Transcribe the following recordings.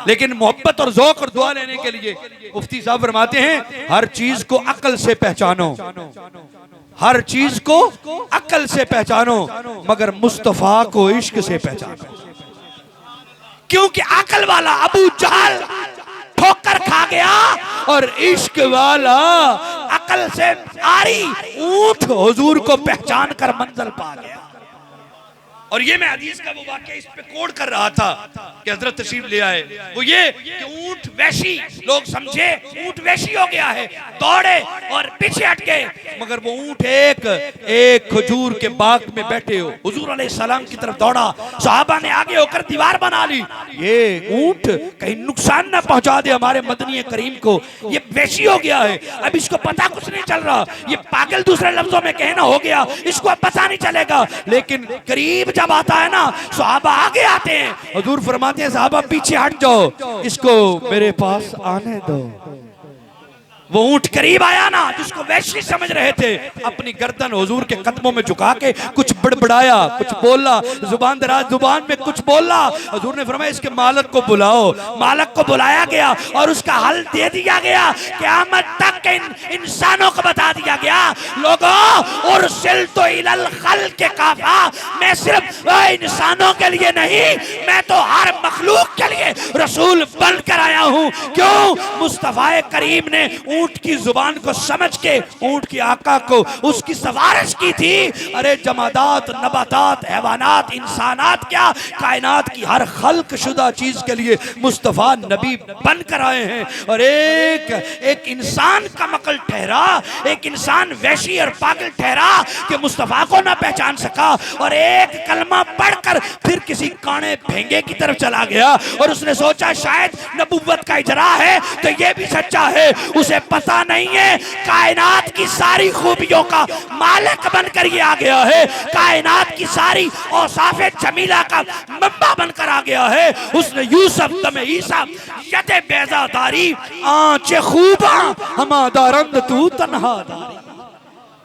लेकिन मोहब्बत और ज़ौक़ और दुआ लेने के लिए मुफ्ती साहब फरमाते हैं हर चीज को अक्ल से पहचानो, हर चीज को अक्ल से पहचानो, मगर मुस्तफा को इश्क से पहचानो। क्योंकि अक्ल वाला अबू जहल ठोकर खा गया और इश्क वाला अक्ल से आरी ऊंट हुजूर को पहचान कर मंजिल पा गया। और ये मैं हदीस का वो वाक़या इस पे कोड कर रहा था कि हजरत तशरीफ ले आए, वो ये कि ऊंट वैशी, लोग समझे ऊंट वैशी हो गया है, दौड़े और पीछे हट गए, मगर वो ऊंट एक खजूर के बाग में बैठे हो हुजूर अलैहिस्सलाम की तरफ दौड़ा, सहाबा ने आगे होकर दीवार बना ली, ये ऊंट कहीं नुकसान ना पहुंचा दे हमारे मदनी करीम को, ये वैशी हो गया है, अब इसको पता कुछ नहीं चल रहा, ये पागल दूसरे लफ्जों में कहना हो गया, इसको अब पता नहीं चलेगा। लेकिन करीब जब आता है ना, सहाबा आगे आते हैं, हुजूर फरमाते हैं सहाबा पीछे हट जाओ, इसको मेरे पास आने दो। वो ऊंट करीब आया ना, जिसको वैशी समझ रहे थे, अपनी गर्दन हुजूर के कदमों में झुका के कुछ बड़बड़ाया, कुछ बोला, जुबान दराज जुबान में कुछ बोला। हुजूर ने फरमाया इसके मालिक को बुलाओ, मालिक को बुलाया गया और उसका हल दे दिया गया, क़यामत तक के इंसानों को बता दिया गया, लोगों और सिलतो इलल खल्क़ काफ़ा, मैं सिर्फ इंसानों के लिए नहीं, मैं तो हर मखलूक के लिए रसूल बनकर आया हूँ। क्यों? मुस्तफा करीम ने ऊंट की जुबान को समझ के ऊंट की आका को उसकी सवारिश की थी। अरे जमादात, नबातात, हैवानात, इंसानात क्या, कायनात की हर खल्क शुदा चीज के लिए मुस्तफा नबी बनकर आए हैं। और एक इंसान का मकल ठहरा, एक इंसान वैशी और पागल ठहरा कि मुस्तफा को ना पहचान सका, और एक कलमा पढ़कर फिर किसी काने भेंगे की तरफ चला गया और उसने सोचा शायद नबुव्वत का इजरा है तो ये भी सच्चा है। उसे पता नहीं है कायनात की सारी खूबियों का मालिक बनकर ये आ गया है, कायनात की सारी औसाफे जमीला का मंबा बनकर आ गया है। उसने यूसुफ तमे ईसा यदे बेजादारी आंचे खूबा हमादारंद तू तन्हादारी,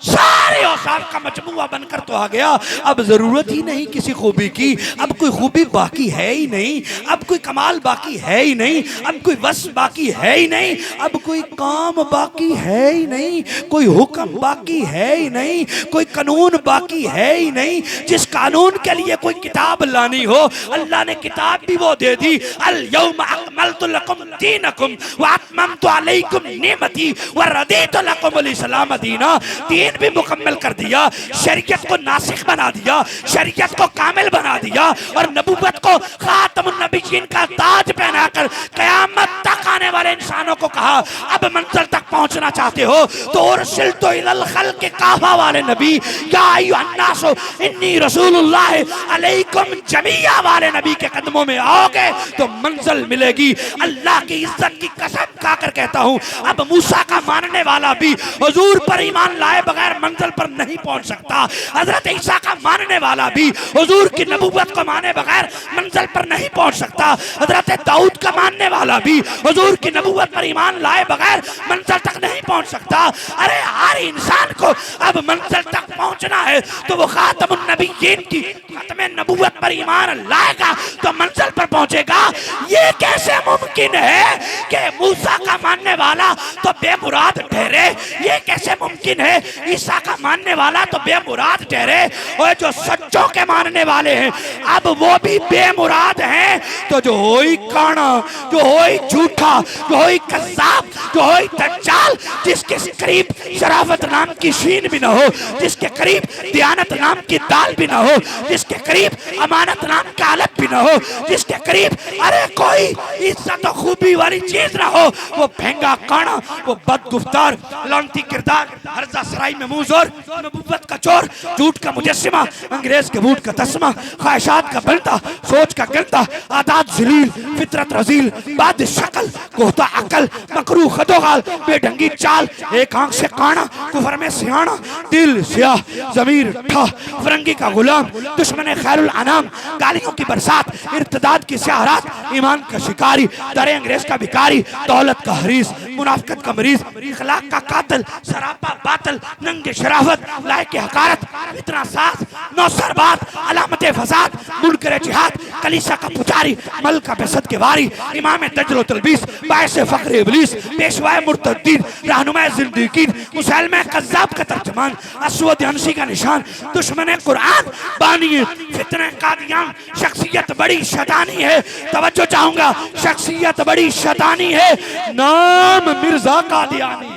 सारे औसाफ का मजमुआ बनकर तो आ गया। अब जरूरत ही नहीं किसी खूबी की, अब कोई खूबी बाकी है ही नहीं, अब कोई कमाल बाकी है ही नहीं, अब कोई वस बाकी है ही नहीं, अब कोई काम बाकी है ही नहीं, कोई हुक्म बाकी है ही नहीं, कोई कानून बाकी है ही नहीं। जिस कानून के लिए कोई किताब लानी हो, अल्लाह ने किताब भी वो दे दी, अल यौम अकमलतु लकुम दीनकुम व अतममतु अलैकुम निअमती व रदीतु लकुमुल इस्लाम दीना। दीन भी मुकम्मल कर दिया, शरीयत को नासिख बना दिया, शरीयत को कामिल बना दिया, और नबूवत को खातमुन नबीयीन का ताज पहनाकर क़यामत तक आने वाले इंसानों को कहा अब मंजिल तक पहुंचना चाहते हो तो उरसिलतु इलल खल्क़ काफ़ा वाले नबी, या अय्युहन्नास इन्नी रसूलुल्लाह अलैकुम जमीया वाले नबी के कदमों में आओगे तो मंजिल मिलेगी। अल्लाह की इज्जत की कसम खाकर कहता हूँ, अब मूसा का मानने वाला भी हुजूर पर ईमान लाए बगैर मंजिल पर नहीं पहुंच सकता, हजरत ईसा का मानने वाला भी हुजूर की नबूवत को माने बगैर मंजिल पर नहीं पहुंच सकता, हजरत दाऊद का मानने वाला भी हुजूर की नबूवत पर ईमान लाए बगैर मंजिल तक नहीं पहुंच सकता। अरे हर इंसान को अब मंजिल तक पहुंचना है तो वो खातमुन नबीयीन की खत्म नबूवत पर ईमान लाएगा तो मंजिल पर पहुंचेगा। ये कैसे मुमकिन है कि मूसा का मानने वाला तो बेमुराद ठहरे, ये कैसे मुमकिन है ईसा का मानने वाला तो बेमुराद ठहरे, और जो सच्चों के मानने वाले हैं अब वो भी बेमुराद हैं। तो जो होई काना, जो होई झूठा, जो होई कज़्ज़ाब, जो होई दज्जाल, जिसके करीब शराफत नाम की शीन भी ना हो, जिसके करीब दियानत नाम की दाल भी ना हो, जिसके करीब अमानत नाम का अलग भी ना हो, जिसके करीब अरे कोई इज्जत और खूबी वाली चीज ना हो, वो भेंगा काना, वो बदगुफ्तार, लानती किरदार, हर्जा सराय में मुंहजोर, नबूवत का चोर, झूठ का मुजस्सिमा, अंग्रेज के बूट का तस्मा, ख्वाहिशात का बनता, सोच का गंदा, आदात जलील, फितरत रजील, बाद शक्ल, कोहता अकल, मकरू खदोगाल, बेढंगी चाल, एक आंख से काना, कुफर में सियाना, दिल स्याह, जमीर ठा, फरंगी का गुलाम, दुश्मन खैरुल अनाम, गालियों की बरसात, इर्तदाद की स्याहरात, ईमान का शिकारी, दरे अंग्रेज का भिखारी, कारी, दौलत का हरीस, मुनाफिकत का मरीज, इखलाक का कातिल, सरापा बातिल, नंगे शराफत, लायक हकारत, इतना सास, नौसरबात, अलामत फसाद, मुनकर जिहाद, कलीसा का पुजारी, मल का बेसद के वारी, इमाम दजल तलबीस, बायस फख्र इब्लीस, पेशवाए मुर्तद्दीन, रहनुमा जिंदगीन, मुसलमान कज़्ज़ाब का तर्जमान, अस्वद हंसी का निशान, दुश्मन कुरान, बानी फितने कादियान, शख्सियत बड़ी शैतानी है। तवज्जो चाहूंगा, शख्सियत बड़ी शैतानी है, नाम मिर्जा कादियानी।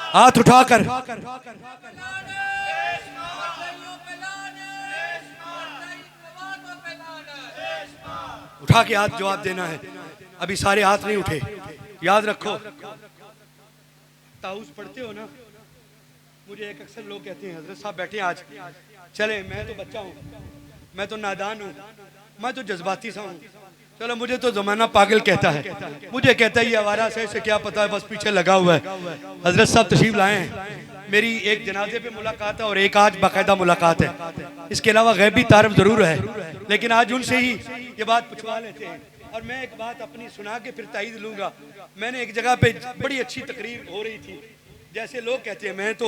हाथ उठाकर उठा के हाथ जवाब देना है। अभी सारे हाथ नहीं उठे, याद रखो। ताऊस पढ़ते हो ना, मुझे एक अक्सर लोग कहते हैं हजरत साहब बैठे आज, चले मैं तो बच्चा हूँ, मैं तो नादान हूँ, मैं तो जज्बाती सा हूँ, चलो मुझे तो जमाना पागल कहता है, मुझे कहता है ये आवारा से क्या पता है, बस पीछे लगा हुआ है। हजरत साहब तशरीफ लाए हैं, मेरी एक जनाजे पे मुलाकात है और एक आज बाकायदा मुलाकात है, इसके अलावा गैबी तारफ जरूर है, लेकिन आज उनसे ही ये बात पूछवा लेते हैं। और मैं एक बात अपनी सुना के फिर तायद लूंगा। मैंने एक जगह पे बड़ी अच्छी तकरीर हो रही थी, जैसे लोग कहते हैं मैं तो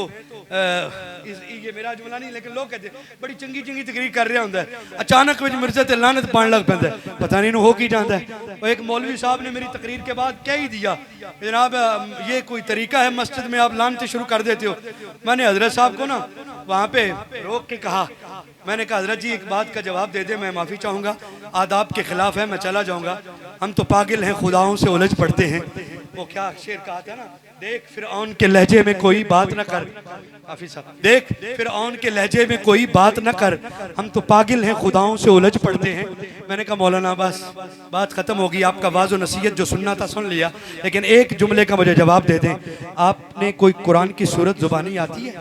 ये मेरा जुमला नहीं, लेकिन लोग कहते हैं बड़ी चंगी चंगी तकरीर कर रहा होंगे, अचानक में मिर्जा ते लानत पान लग पैंदा, पता नहीं हो की जाता है। और एक मौलवी साहब ने मेरी तकरीर के बाद कह ही दिया, जनाब ये कोई तरीका है मस्जिद में आप लानते शुरू कर देते हो। मैंने हजरत साहब को ना वहाँ पे रोक के कहा, मैंने कहा हजरत जी एक बात का जवाब दे दे, मैं माफ़ी चाहूँगा, आदाब के खिलाफ है, मैं चला जाऊँगा, हम तो पागल हैं, खुदाओं से उलझ पड़ते हैं। वो क्या शेर कहा था ना, देख फिरऔन के लहजे में कोई बात न कर, हाफिज साहब, देख फिरऔन के लहजे में कोई बात न कर, हम तो पागल हैं, खुदाओं से उलझ पड़ते हैं। मैंने कहा मौलाना बस बात खत्म होगी, आपका वाज़ो नसीहत जो सुनना था सुन लिया, लेकिन एक जुमले का मुझे जवाब दे दें, आपने कोई कुरान की सूरत जुबानी आती है?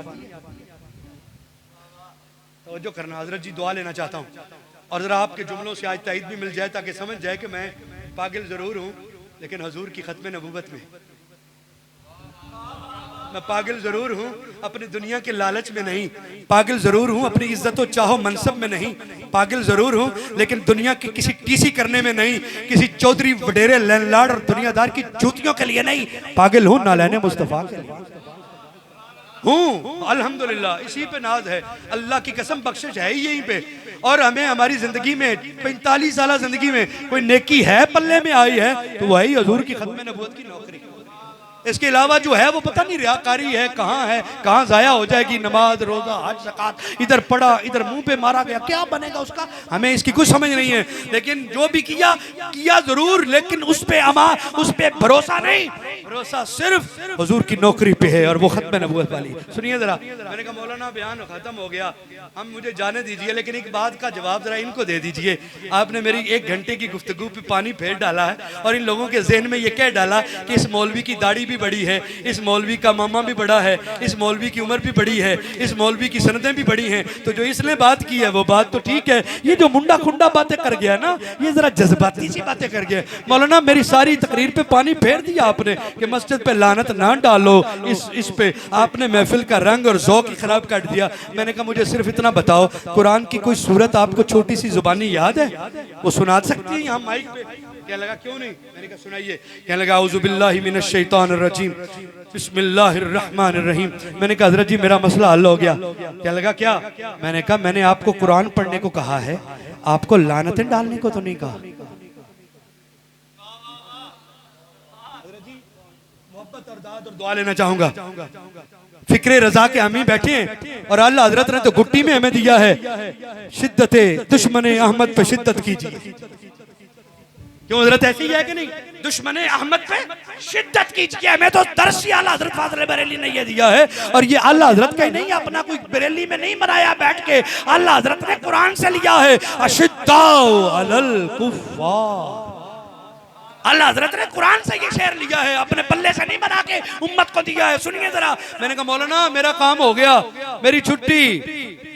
तवज्जो करना, हजरत जी दुआ लेना चाहता हूँ, और जरा आपके जुमलों से आज तायद भी मिल जाए ताकि समझ जाए कि मैं पागल जरूर हूँ, लेकिन हजूर की खत्म नबूवत में मैं पागल जरूर हूँ, अपनी दुनिया के लालच में नहीं, पागल जरूर हूँ अपनी इज्जत चाहो मनसब में नहीं, पागल जरूर हूँ लेकिन दुनिया की किसी टीसी करने में नहीं, किसी चौधरी वडेरे लैंडलॉर्ड और दुनियादार की जूतियों के लिए नहीं, पागल हूँ नालैने मुस्तफा के लिए हूँ। अल्हम्दुलिल्लाह, इसी पे नाज है, अल्लाह की कसम बख्शिश है ही यहीं पे। और हमें हमारी जिंदगी में 45 साल जिंदगी में कोई नेकी है पल्ले में आई है तो वही हजूर की खत्म नबूवत की नौकरी, इसके अलावा जो है वो पता नहीं रियाकारी है, कहाँ जाया हो जाएगी, नमाज रोजा हज ज़कात, इधर पढ़ा इधर मुंह पे मारा गया, क्या बनेगा उसका, हमें इसकी कुछ समझ नहीं है। लेकिन जो भी किया जरूर, लेकिन उस पे भरोसा नहीं, भरोसा सिर्फ हुजूर की नौकरी पे है और वो खत्म नबूवत वाली। सुनिए जरा, मैंने कहा मौलाना बयान खत्म हो गया, हम मुझे जाने दीजिए, लेकिन एक बात का जवाब जरा इनको दे दीजिए। आपने मेरी 1 घंटे की गुफ्तगू पे पानी फेर डाला है और इन लोगों के जहन में ये कह डाला कि इस मौलवी की दाढ़ी भी बड़ी है, इस मौलवी का मामा भी बड़ा है, इस मौलवी की उम्र भी बड़ी है, इस मौलवी की सनदें भी बड़ी हैं। तो जो इसने बात की है वो बात तो ठीक है, ये जो मुंडा खुंडा बातें कर गया ना, ये जरा जज्बाती सी बातें कर गया। मौलाना मेरी सारी तकरीर पे पानी फेर दिया आपने कि मस्जिद पे लानत ना डालो, इस पे आपने महफिल का रंग और ज़ौक़ ही खराब कर दिया। मैंने कहा मुझे सिर्फ इतना बताओ, कुरान की कोई सूरत आपको छोटी सी जुबानी याद है, वो सुना सकती है यहाँ माइक पे? क्या लगा क्यों नहीं, मैंने कहा सुनाइए। क्या लगा औज़ु बिल्लाहि मिनश शैतानिर रजीम बिस्मिल्लाहिर रहमानिर रहीम। मैंने कहा हज़रत जी मेरा मसला हल हो गया। क्या लगा क्या? मैंने कहा मैंने आपको कुरान पढ़ने को कहा है, आपको लानतें डालने को तो नहीं कहा। मोहब्बत और दाद और दुआ लेना चाहूंगा। फिक्रे रजा के हम ही बैठे हैं और अल्लाह हजरत ने तो गुट्टी में हमें दिया है, शिद्दते दुश्मने अहमद पे शिद्दत कीजिए। क्यों हजरत ऐसी ही है कि नहीं? दुश्मने अहमद पे शिद्दत कीजिए। हमें तो दरसी आला हजरत फाज़िल बरेली ने ये दिया है, और ये अल्लाह हजरत का ही नहीं, अपना कोई बरेली में नहीं मनाया बैठ के, अल्लाह हजरत ने कुरान से लिया है। अशिद्दाउ अलल कुफ्फार, अल्लाह हजरत ने कुरान से ये शेर लिया है, अपने पल्ले से नहीं बना के उम्मत को दिया है। सुनिए जरा। मैंने कहा मौलाना मेरा काम हो गया, मेरी छुट्टी,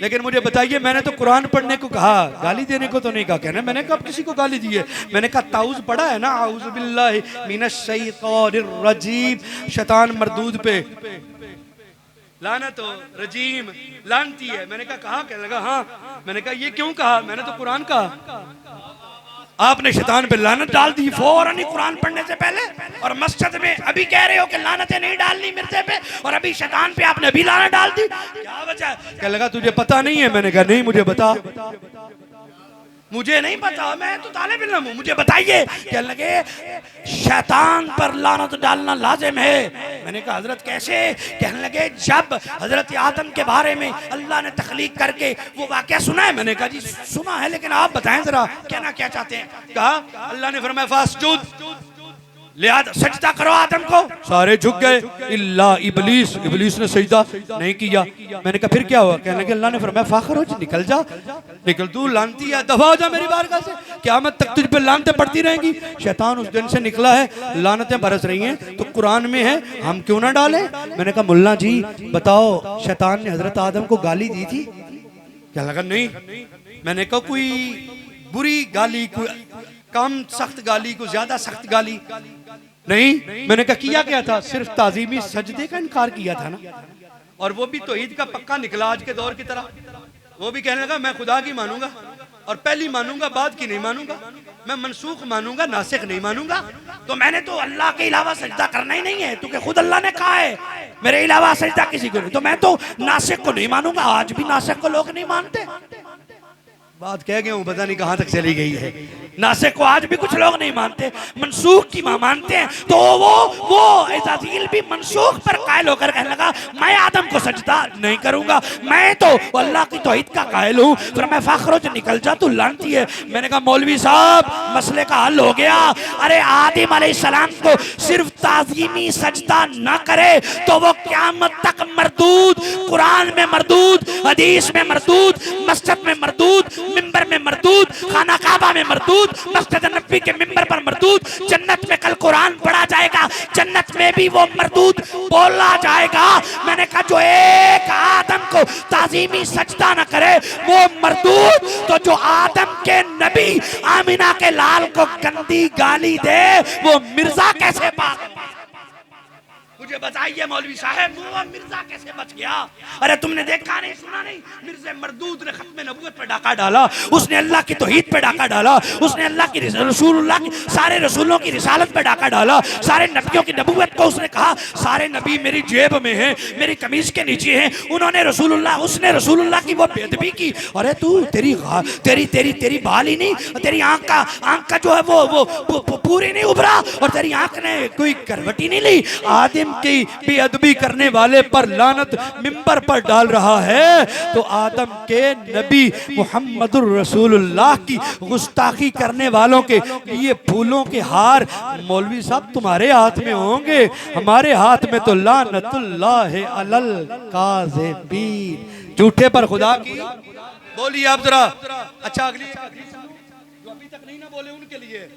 लेकिन मुझे बताइए मैंने तो कुरान पढ़ने को कहा, गाली देने को तो नहीं कहा। कहना मैंने कब किसी को गाली दी है? मैंने कहा ताऊज़ पढ़ा है ना, औज़ु बिल्लाहि मिनश शैतानिर रजीम, शैतान मरदूद पे लानत हो, रजीम लानती है। मैंने कहा कहा? कहने लगा हाँ। मैंने कहा ये क्यों कहा? मैंने तो कुरान कहा। आपने शैतान पे लानत डाल दी फौरन ही कुरान पढ़ने से पहले, और मस्जिद में अभी कह रहे हो कि लानतें नहीं डालनी मिर्जे पे, और अभी शैतान पे आपने अभी लानत डाल दी, क्या वजह है? कहने लगा तुझे पता नहीं है। मैंने कहा नहीं मुझे बता। मुझे नहीं पता, मैं तो तालिब इल्म हूं, मुझे बताइए। कहने लगे शैतान पर लानत डालना लाजिम है। मैंने कहा हजरत कैसे? कहने लगे जब हजरत आदम के बारे में अल्लाह ने तख्लीक करके वो वाकया सुना है। मैंने कहा जी सुना है, लेकिन आप बताएं जरा कहना क्या चाहते हैं। कहा अल्लाह ने फरमाया फासजुद, लिहाजा सजदा करो आदम को। सारे झुक गए इल्ला इबलीस, इबलीस ने सजदा नहीं किया। मैंने कहा फिर क्या हुआ? कहने लगे अल्लाह ने फरमाया फाखरुज, निकल जा, निकल तू लानती है, दफा हो जा मेरी बारगाह से, क़यामत तक तुझ पे लानतें पड़ती रहेंगी। शैतान उस दिन से निकला है, लानतें बरस रही हैं, तो कुरान में है हम क्यों ना डालें। मैंने कहा मुल्ला जी बताओ शैतान ने हजरत आदम को गाली दी थी? क्या लगा नहीं। मैंने कहा कोई बुरी गाली, कोई कम सख्त गाली, कोई ज्यादा सख्त गाली नहीं। मैंने कहा किया क्या था? सिर्फ ताजीमी सजदे का इनकार किया था ना, और वो भी तौहीद का पक्का निकला आज के दौर की तरह। वो भी कहने लगा मैं खुदा की मानूंगा, और पहली मानूंगा बाद की नहीं मानूंगा, मैं मनसूख मानूंगा नासिक नहीं मानूंगा। तो मैंने तो अल्लाह के अलावा सजदा करना ही नहीं है, क्योंकि खुद अल्लाह ने कहा है मेरे अलावा सजदा किसी को नहीं, तो मैं तो नासिक को नहीं मानूंगा। आज भी नासिक को लोग नहीं मानते। बात कह गया हूं, पता नहीं कहां तक चली गई है। नासिक को आज भी कुछ लोग नहीं मानते, मनसूख की मानते हैं। तो वो इज़ाज़ील भी मनसूख पर कायल होकर कहने लगा मैं आदम को सजदा नहीं करूंगा, मैं तो अल्लाह की तौहीद का कायल हूं। फिर मैं फखरुज निकल जा, तू लानती है। मैंने कहा मौलवी साहब मसले का हल हो गया। अरे आदम अलैहिस्सलाम को सिर्फ ताज़ीमी सजदा न करे तो वो क़यामत तक मरदूद, कुरान में मरदूद, हदीस में मरदूद, मस्जिद में मरदूद, मिंबर में मरदूद, खाना काबा में मरदूद, मस्जिद नबी के मिंबर पर मरदूद, जन्नत में कल कुरान पढ़ा जाएगा, जन्नत में भी वो मरदूद बोला जाएगा। मैंने कहा जो एक आदम को ताजीमी सजदा न करे वो मरदूद, तो जो आदम के नबी आमिना के लाल को गंदी गाली दे वो मिर्जा कैसे पाक? मुझे बताइए मौलवी साहब वो मिर्जा कैसे बच गया? अरे तुमने देखा नहीं सुना नहीं, मिर्जा मरदूद ने खत्म नबूवत पे डाका डाला, उसने अल्लाह की तौहीद पे डाका डाला, उसने अल्लाह की रसूलुल्लाह की सारे रसूलों की रिसालत पे डाका डाला, सारे नबियों की नबूवत को उसने कहा सारे नबी मेरी जेब में हैं, मेरी कमीज के नीचे हैं। उसने रसूलुल्लाह की वो बेअदबी की। अरे तू तेरी बाल ही नहीं, तेरी आंख का जो है वो पूरी नहीं उभरा, और तेरी आंख ने कोई करवटी नहीं ली। आदम की बेअदबी करने वाले पर लानत मिंबर पर डाल रहा है, तो आदम के नबी मुहम्मदुर रसूलुल्लाह की गुस्ताखी करने वालों के ये फूलों के हार मौलवी साहब तुम्हारे हाथ में होंगे, हमारे हाथ में तो लानतुल्लाह अलल काज़िबीन, झूठे पर खुदा की। बोलिए आप जरा। अच्छा अगली जो अभी तक नहीं ना बोले उनके लिए,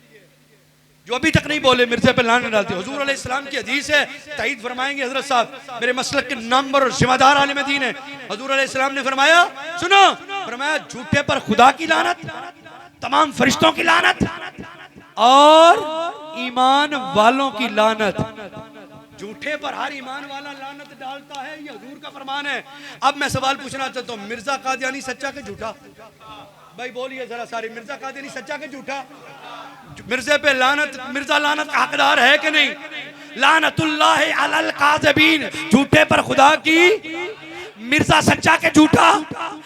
जो अभी तक नहीं बोले मिर्जे पे लानत डालते। हुजूर अलैहिस्सलाम की हदीस है, तईद फरमाएंगे हजरत साहब मेरे मसलक के नंबर और जिम्मेदार आलिम दीन है। हुजूर अलैहिस्सलाम ने फरमाया सुनो, फरमाया झूठे पर खुदा की लानत, तमाम फरिश्तों की लानत और ईमान वालों की लानत। झूठे पर हर ईमान वाला लानत डालता है, ये हुजूर का फरमान है। अब मैं सवाल पूछना चाहता हूँ, मिर्जा कादियानी सच्चा के झूठा? भाई बोलिए जरा सारे, मिर्जा कादियानी सच्चा के झूठा? मिर्जे पे लानत, मिर्जा लानत का हकदार है कि नहीं? लानतुल्लाह अलल काज़िबीन, झूठे पर खुदा की। मिर्जा सच्चा के झूठा।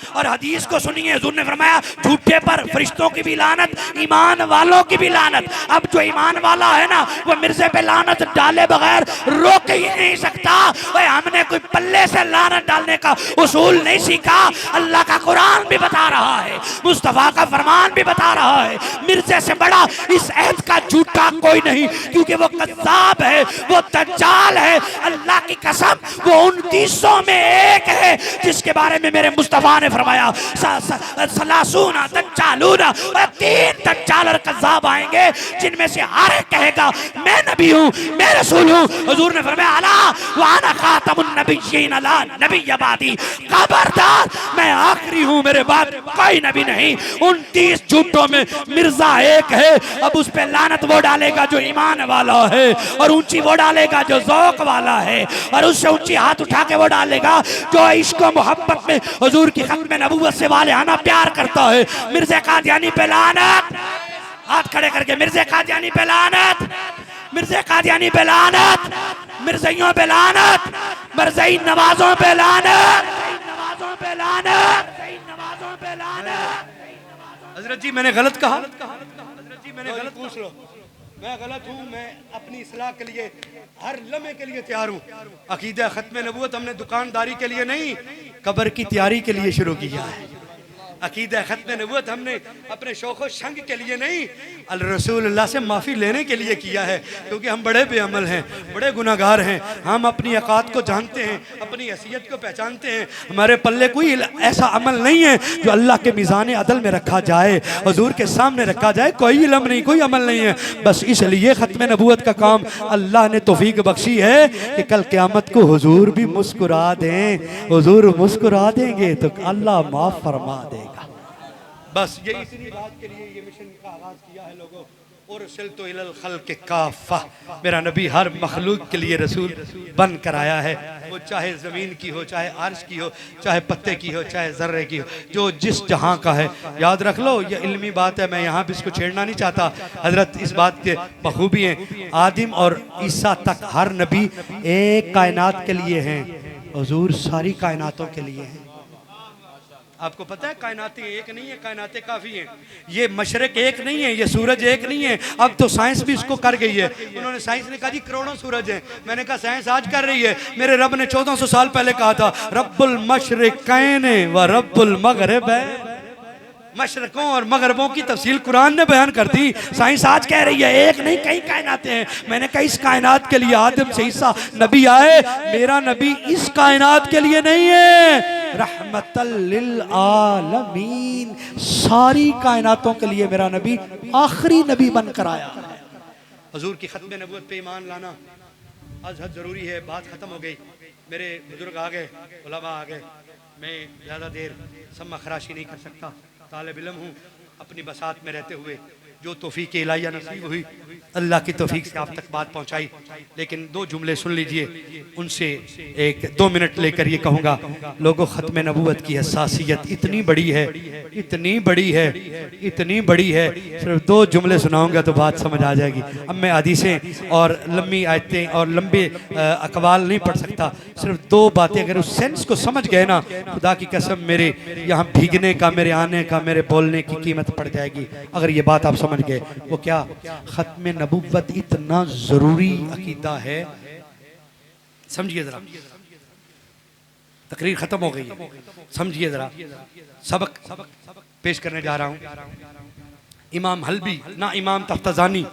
और हदीस को सुनिए, हुजूर ने फरमाया झूठे पर फरिश्तों की भी लानत, ईमान वालों की भी लानत। अब जो ईमान वाला है ना वो मिर्जे पे लानत डाले बगैर रोक ही नहीं सकता। भाई हमने कोई पल्ले से लानत डालने का उसूल नहीं सीखा। अल्लाह का कुरान भी बता रहा है, मुस्तफा का फरमान भी बता रहा है, मिर्जे से बड़ा इस अहद का झूठा कोई नहीं, क्योंकि वो कज़्ज़ाब है, वो दज्जाल है। अल्लाह की कसम वो 2900 में एक है जिसके बारे में मेरे मुस्तफा ने फरमाया सलासूना दज्जालूना, 3 दज्जाल और कज़्ज़ाब आएंगे जिनमें से हर एक कहेगा मैं नबी हूँ, मैं रसूल हूँ। हुजूर ने फरमाया अला व अना खातमुन नबिय्यीन ला नबिय्य बादी, खबरदार मैं आखिरी हूँ, मेरे बाद कोई नबी नहीं। 29 झूठों में मिर्जा एक है। अब उस पे लानत वो डालेगा जो ईमान वाला है, और ऊंची वो डालेगा जो ज़ौक़ वाला है, और उससे ऊंची हाथ उठा के वो डालेगा जो इश्क और मोहब्बत में हुजूर की खत्म नबूवत से वाले आना प्यार करता है। मिर्जा कादियानी पे लानत। हाथ खड़े करके मिर्ज़ा कादियानी पे लानत, मिर्ज़ा कादियानी पे लानत, मिर्ज़ाइयों पे लानत, मिर्ज़ाई नवाजों पे लानत, नवाजों पे लानत, नवाजों पे लानत। हजरत जी मैंने गलत कहा, हजरत जी मैंने गलत पूछ लो, मैं गलत हूँ, मैं अपनी इस्लाह के लिए हर लम्हे के लिए तैयार हूँ। अकीदा खत्म नबूवत हमने दुकानदारी के लिए नहीं, कब्र की तैयारी के लिए शुरू किया है। अकीदा खत्म नबूवत हमने अपने शौक़ शंग के लिए नहीं, अल रसूलुल्लाह से माफ़ी लेने के लिए किया है, क्योंकि हम बड़े बेअमल हैं, बड़े गुनाहगार हैं। हम अपनी औकात को जानते हैं, अपनी हैसियत को पहचानते हैं। हमारे पल्ले कोई ऐसा अमल नहीं है जो अल्लाह के मीज़ान अदल में रखा जाए, हुजूर के सामने रखा जाए। कोई इल्म नहीं, कोई अमल नहीं है। बस इसलिए खत्म नबूवत का काम अल्लाह ने तौफीक बख्शी है कि कल क़यामत को हुजूर भी मुस्कुरा दें। हुजूर मुस्कुरा देंगे तो अल्लाह माफ़ फरमा देगा। बस ये इसी बात के लिए ये मिशन का आगाज किया है लोगों। और सिलतो इलल खल्क़ काफ़ा, मेरा नबी हर मखलूक के लिए रसूल बन कर आया है। वो चाहे ज़मीन की हो, चाहे अर्श की हो, चाहे पत्ते की हो, चाहे ज़र्रे की हो, जो जिस जहाँ का है। याद रख लो, ये इल्मी बात है, मैं यहाँ भी इसको छेड़ना नहीं चाहता। हजरत इस बात के बखूबी हैं, आदम और ईसा तक हर नबी एक कायनात के लिए हैं, हुजूर सारी कायनातों के लिए हैं। आपको पता है कायनातें एक नहीं है, कायनातें काफ़ी हैं। ये मशरक एक नहीं है, ये सूरज एक नहीं है। अब तो साइंस भी इसको कर गई है। उन्होंने साइंस ने कहा जी करोड़ों सूरज हैं। मैंने कहा साइंस आज कर रही है, मेरे रब ने 1400 साल पहले कहा था रब्बुल मशरिकैन व रब्बुल मगरिबैन। मशरकों और मगरबों की तफसील कुरान ने बयान कर दी। साइंस आज कह रही है एक नहीं कई कायनातें हैं। मैंने कहा इस कायनात के लिए आदम से ईसा नबी आए, मेरा नबी इस कायनात के लिए नहीं है, रहमतल लिल आलमीन, सारी कायनातों के लिए मेरा नबी आखिरी नबी बनकर आया है। हुजूर की खत्म नबूवत पे ईमान लाना आज हद जरूरी है। बात खत्म हो गई, मेरे बुजुर्ग आ गए, उलमा आ गए, मैं ज़्यादा देर सम्मा खराशी नहीं कर सकता। तालिब इल्म हूँ, अपनी बसात में रहते हुए जो तौफीक इलाहिया नसीब हुई, अल्लाह की तौफीक से आप तक बात पहुँचाई। लेकिन दो जुमले सुन लीजिए, उनसे एक 2 मिनट लेकर ये कहूँगा, लोगों खत्म नबूवत की हसासियत इतनी बड़ी है, इतनी बड़ी है, इतनी बड़ी है, सिर्फ 2 जुमले सुनाऊँगा तो बात समझ आ जाएगी। अब मैं हदीसें और लंबी आयतें और लंबे अकवाल नहीं पढ़ सकता, सिर्फ 2 बातें अगर उस सेंस को समझ गए ना, खुदा की कसम मेरे यहाँ भीगने का, मेरे आने का, मेरे बोलने की कीमत पड़ जाएगी। अगर ये बात आप समझ गए, वो क्या, खत्म नबूवत इतना जरूरी अकीदा है। समझिए जरा, तकरीर खत्म हो गई है, समझिए जरा, सबक पेश करने जा रहा हूं। इमाम हल्बी ना इमाम तफ्ताजानी,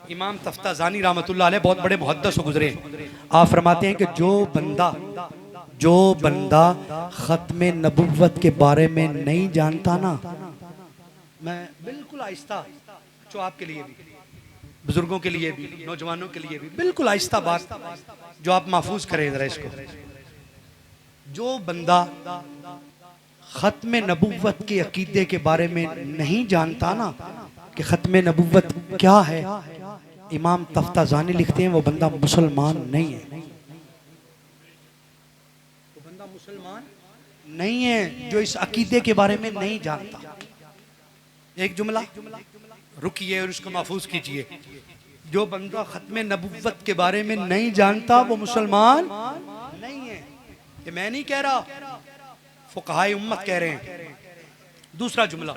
इमाम तफ्ताजानी रहमतुल्लाह अलैह बहुत बड़े मुहद्दिस गुजरे। आप फरमाते हैं कि जो बंदा खत्म नबूवत के बारे में नहीं जानता ना, मैं बिल्कुल आहिस्ता, जो आपके लिए भी, बुजुर्गों के लिए भी, नौजवानों के लिए भी, बिल्कुल आहिस्ता बात जो आप महफूज करें जरा इसको। जो बंदा खत्म नबूवत के अकीदे के बारे में नहीं जानता ना कि खत्म नबूवत क्या है, इमाम तफ्ताजानी लिखते हैं वो बंदा मुसलमान नहीं है। वो बंदा मुसलमान नहीं है जो इस अकीदे के बारे में नहीं जानता। एक जुमला रुकिए और उसको महफूज कीजिए। जो बंदा खत्म नबूवत के बारे में नहीं जानता वो मुसलमान नहीं है। ये मैं नहीं कह रहा, फुक़हाए उम्मत कह रहे हैं। दूसरा जुमला,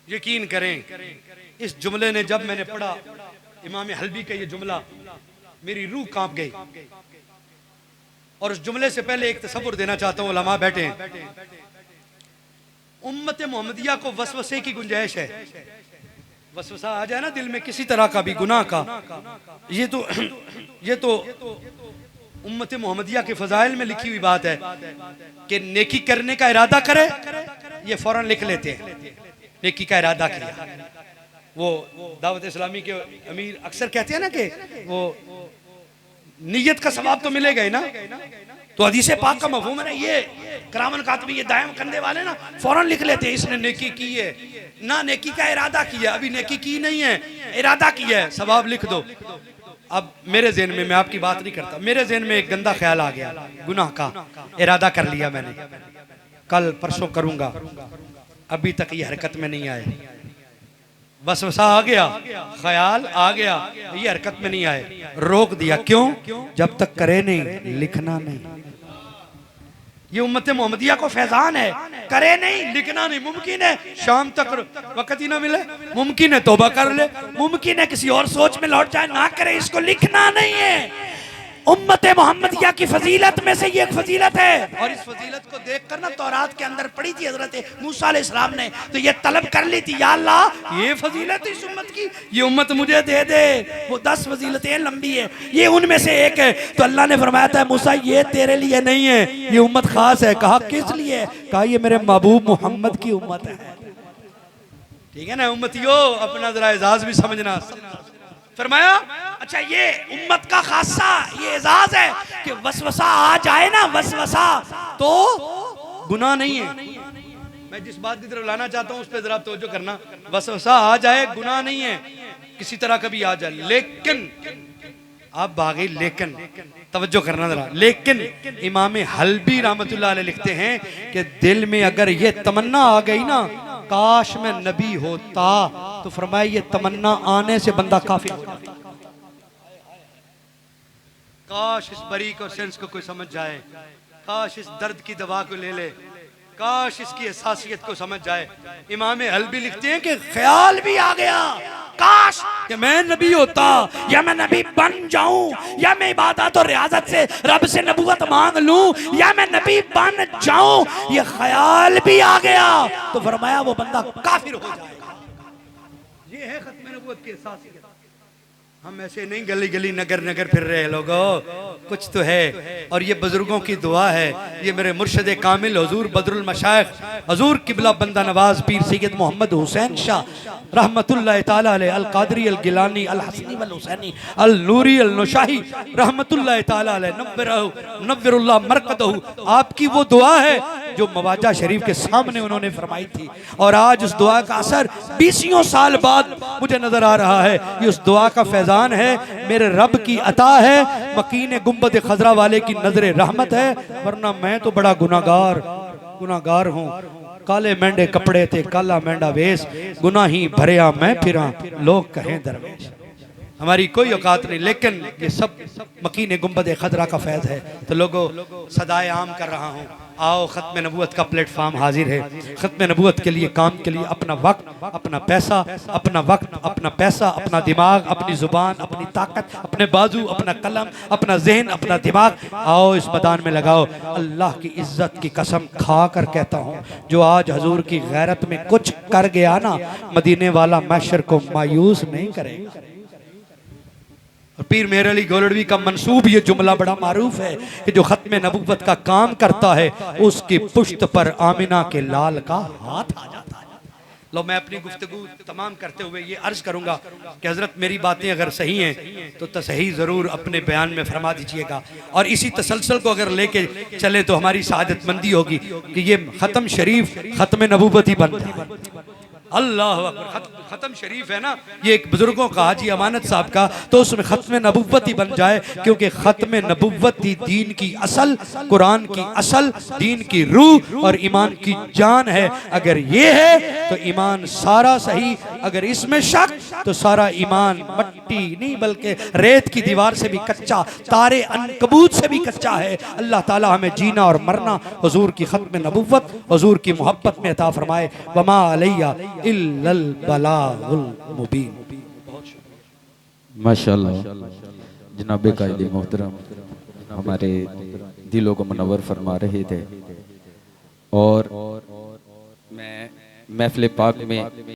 यकीन करें इस जुमले ने जब मैंने पढ़ा, इमाम हल्बी का ये जुमला, मेरी रूह कांप गई। और उस जुमले से पहले एक तसव्वुर देना चाहता हूँ, उलमा बैठे हैं। उम्मत मोहम्मदिया को वसवसे की गुंजाइश है। वसवसा आ जाए ना दिल में किसी तरह का भी गुनाह का, ये तो उम्मत मोहम्मदिया के फजाइल में लिखी हुई बात है कि नेकी करने का इरादा करे, ये फौरन लिख लेते हैं नेकी का इरादा किया। वो दावत इस्लामी के अमीर अक्सर कहते हैं ना कि वो नियत का सवाब तो मिलेगा ही ना, तो हदीस पाक का मफहूम है ना, ये करामन कातबी, ये दायम करने वाले ना फौरन लिख लेते हैं इसने नेकी की है, ना नेकी का इरादा किया, अभी नेकी की नहीं है, इरादा किया है, सवाब लिख दो। अब मेरे ज़हन में, मैं आपकी बात नहीं करता, मेरे ज़हन में एक गंदा ख्याल आ गया गुनाह का, इरादा कर लिया मैंने, कल परसों करूंगा, अभी तक ये हरकत में नहीं आए। वसवसा आ गया, ख्याल आ गया, ये हरकत में नहीं आए, रोक दिया। क्यों? जब तक करे नहीं लिखना नहीं। ये उम्मत मोहम्मदिया को फैजान है, करे नहीं लिखना नहीं। मुमकिन है शाम तक वक्त ही ना मिले, मुमकिन है तौबा कर ले, मुमकिन है किसी और सोच में लौट जाए, ना करे, इसको लिखना नहीं है। उम्मत मोहम्मदिया की फजीलत में से ये एक फजीलत है। और इस फजीलत को देखकर ना तौरात के अंदर पढ़ी थी हजरत मूसा अलैहिस्सलाम ने, तो ये तलब कर ली थी, या अल्लाह ये फजीलत इस उम्मत की, ये उम्मत मुझे दे दे। वो 10 फजीलतें लंबी है, ये उनमें से एक है। तो अल्लाह ने फरमाया था मूसा ये तेरे लिए नहीं है, ये उम्मत खास है। कहा किस लिए? कहा ये मेरे महबूब मोहम्मद की उम्मत है। ठीक है ना उम्मतियों, अपना जरा एजाज भी समझना। फरमाया अच्छा ये उम्मत का खासा ये एजाज है कि वसवसा आ जाए ना, वसवसा तो गुनाह नहीं है। मैं जिस बात की तरफ लाना चाहता हूं उस पर जरा तवज्जो करना। वसवसा आ जाए गुनाह नहीं है, किसी तरह कभी आ जाए, लेकिन आप भागे, लेकिन तवज्जो करना जरा। लेकिन इमाम हल्बी रहमतुल्लाह अलैह लिखते हैं कि दिल में अगर ये तमन्ना आ गई ना, काश मैं नबी होता, तो फरमाया ये तमन्ना आने से बंदा काफिर हो जाता। काश इस बरीक और सेंस को कोई समझ जाए, काश इस दर्द की दवा को ले ले, काश इसकी एहसासियत को समझ जाए। इमाम हल्बी लिखते हैं कि ख्याल भी आ गया, काश कि मैं नबी होता, या मैं नबी बन जाऊं, या मैं इबादत और रियाजत से रब से नबूवत मांग लूं, या मैं नबी बन जाऊं, ये ख्याल भी आ गया तो फरमाया वो बंदा काफिर हो जाएगा। ये है खत्म नबूवत की एहसासियत। हम ऐसे नहीं गली गली नगर नगर फिर रहे लोगों, कुछ तो है। और ये बुजुर्गों की दुआ है, ये मेरे मुर्शद कामिल हुजूर बदरुल मशाइख हुजूर किबला बंदा नवाज पीर सैयद मोहम्मद हुसैन शाह रहमतुल्लाह ताला अलैह अल कादरी अल गिलानी अल हसनी वल हुसैनी अल नूरी अल नुशाही रहमतुल्लाह ताला अलैह नव्वरुल्लाह मरकदहू, आपकी वो दुआ है जो मवाजा शरीफ के सामने उन्होंने फरमाई थी। और आज उस दुआ का असर 20 साल बाद मुझे नजर आ रहा है। ये उस दुआ का फैजान है, मेरे रब की अता है, मकीन गुंबद खजरा वाले की नजर रहमत है। वरना मैं तो बड़ा गुनाहगार हूँ। काले मेंढे कपड़े थे, काला मेंढा वेश, गुनाही भरिया मैं फिरा, लोग कहें दरवेश। हमारी कोई औकात नहीं, लेकिन ये सब मकीन गुंबद खजरा का फैज है। तो लोगों सदाए आम कर रहा हूँ, आओ खत्म नबूवत का प्लेटफॉर्म हाजिर है। खत्म नबूवत के लिए काम के लिए अपना वक्त, अपना पैसा, अपना वक्त, अपना पैसा, अपना दिमाग, अपनी जुबान, अपनी ताकत, अपने बाजू, अपना कलम, अपना जहन, अपना दिमाग, आओ इस मैदान में लगाओ। अल्लाह की इज्जत की कसम खा कर कहता हूँ, जो आज हजूर की गैरत में कुछ कर गया ना, मदीने वाला महशर को मायूस नहीं करेगा। पीर मेहर अली गोलड़वी का मंसूब ये जुमला बड़ा मारूफ है कि जो खत्म नबूवत का काम करता है उसकी पुश्त पर आमिना के लाल का हाथ आ जाता है। लो मैं अपनी गुफ्तगू तमाम करते हुए ये अर्ज करूंगा कि हजरत मेरी बातें अगर सही हैं तो तसही जरूर अपने बयान में फरमा दीजिएगा, और इसी तसलसल को अगर लेके चले तो हमारी शहादतमंदी होगी कि ये खत्म शरीफ खत्म नबूवत ही बन जाए। अल्लाह अकबर। खत्म शरीफ है ना, ये एक बुजुर्गों का हाजी अमानत साहब का, तो उसमें खत्म नबुव्वत ही बन जाए, क्योंकि खत्म नबुव्वत ही दीन की असल, कुरान की असल, दीन की रूह और ईमान की जान है। अगर ये है तो ईमान सारा सही, अगर इसमें शक तो सारा ईमान मट्टी नहीं बल्कि रेत की दीवार से भी कच्चा, तारे अनकबूत से भी कच्चा है। अल्लाह ताला हमें जीना और मरना हुजूर की खत्म नबुव्वत, हुजूर की मोहब्बत में अता फरमाए। वमा अलैया इल्लल बलागुल मुबीन। माशाअल्लाह जनाब कायदे मोहतरम हमारे दिलों को मुनव्वर फरमा रहे थे। और मैं महफिल पाक में